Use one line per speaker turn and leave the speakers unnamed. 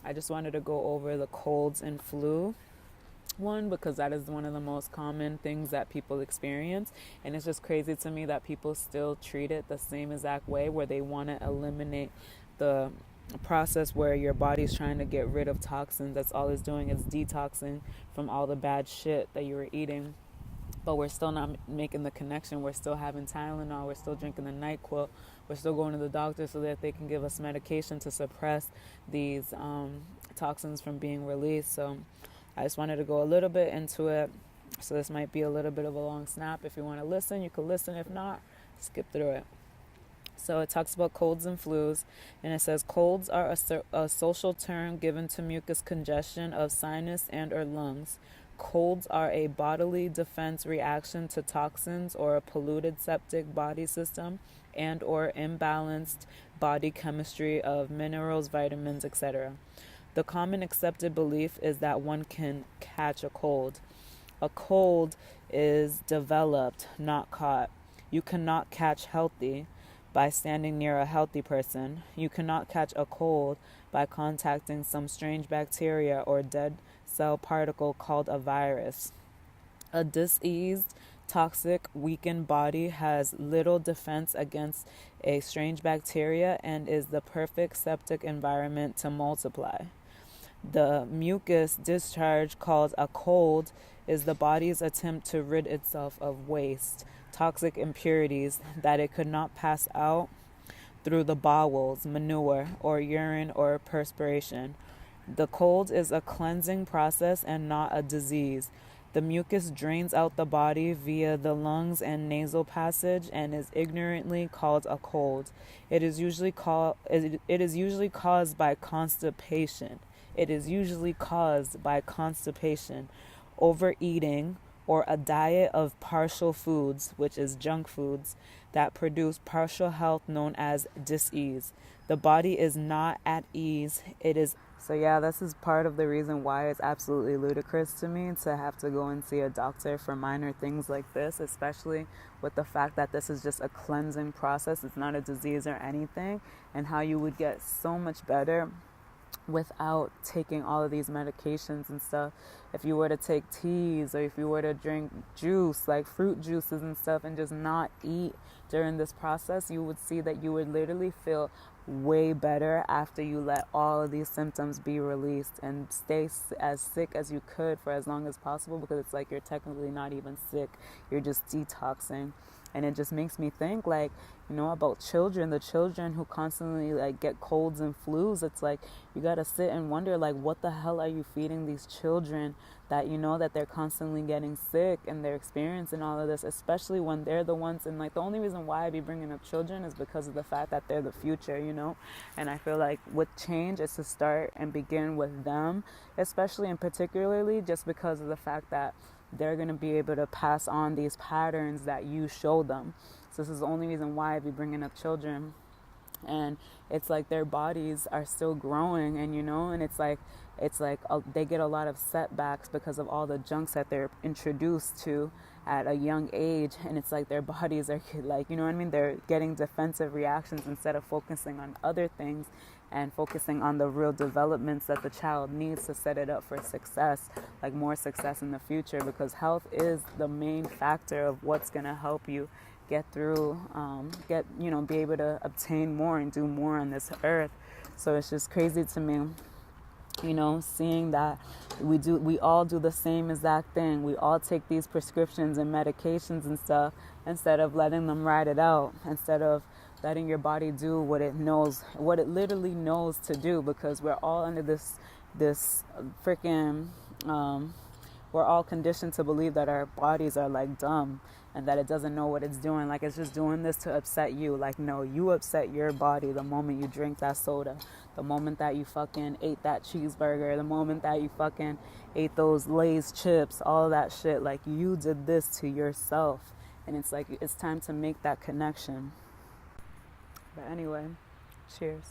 I just wanted to go over the colds and flu one because that is one of the most common things that people experience, and it's just crazy to me that people still treat it the same exact way, where they want to eliminate the process where your body's trying to get rid of toxins. That's all it's doing, is detoxing from all the bad shit that you were eating. But we're still not making the connection. We're still having Tylenol. We're still drinking the NyQuil. We're still going to the doctor so that they can give us medication to suppress these toxins from being released. So I just wanted to go a little bit into it. So this might be a little bit of a long snap. If you want to listen, you can listen. If not, skip through it. So it talks about colds and flus, and it says colds are a social term given to mucous congestion of sinus and or lungs. Colds are a bodily defense reaction to toxins or a polluted septic body system and or imbalanced body chemistry of minerals, vitamins, etc. The common accepted belief is that one can catch a cold. A cold is developed, not caught. You cannot catch healthy by standing near a healthy person. You cannot catch a cold by contacting some strange bacteria or dead cell particle called a virus. A diseased, toxic, weakened body has little defense against a strange bacteria and is the perfect septic environment to multiply. The mucus discharge called a cold is the body's attempt to rid itself of waste, toxic impurities that it could not pass out through the bowels, manure, or urine or perspiration. The cold is a cleansing process and not a disease. The mucus drains out the body via the lungs and nasal passage and is ignorantly called a cold. It is usually caused by constipation. It is usually caused by constipation, overeating, or a diet of partial foods, which is junk foods, that produce partial health known as dis-ease. The body is not at ease. It is. So yeah, this is part of the reason why it's absolutely ludicrous to me to have to go and see a doctor for minor things like this, especially with the fact that this is just a cleansing process. It's not a disease or anything, and how you would get so much better without taking all of these medications and stuff. If you were to take teas, or if you were to drink juice, like fruit juices and stuff, and just not eat during this process, you would see that you would literally feel way better after you let all of these symptoms be released and stay as sick as you could for as long as possible, because it's like you're technically not even sick, you're just detoxing. And it just makes me think, like, about children, the children who constantly like get colds and flus. It's like you gotta sit and wonder, like, what the hell are you feeding these children that that they're constantly getting sick and they're experiencing all of this, especially when they're the ones. And like the only reason why I be bringing up children is because of the fact that they're the future, and I feel like with change, it's to start and begin with them, especially and particularly just because of the fact that they're going to be able to pass on these patterns that you show them. So this is the only reason why I be bringing up children. And it's like their bodies are still growing, and it's like they get a lot of setbacks because of all the junks that they're introduced to at a young age. And it's like their bodies are like, they're getting defensive reactions instead of focusing on other things and focusing on the real developments that the child needs to set it up for success, like more success in the future, because health is the main factor of what's going to help you get through, be able to obtain more and do more on this earth. So it's just crazy to me, seeing that we all do the same exact thing. We all take these prescriptions and medications and stuff instead of letting them ride it out, instead of letting your body do what it literally knows to do, because we're all under this freaking we're all conditioned to believe that our bodies are like dumb and that it doesn't know what it's doing, like it's just doing this to upset you. Like, no, you upset your body the moment you drink that soda, the moment that you fucking ate that cheeseburger, the moment that you fucking ate those Lay's chips, all of that shit. Like, you did this to yourself, and it's like it's time to make that connection. But anyway, cheers.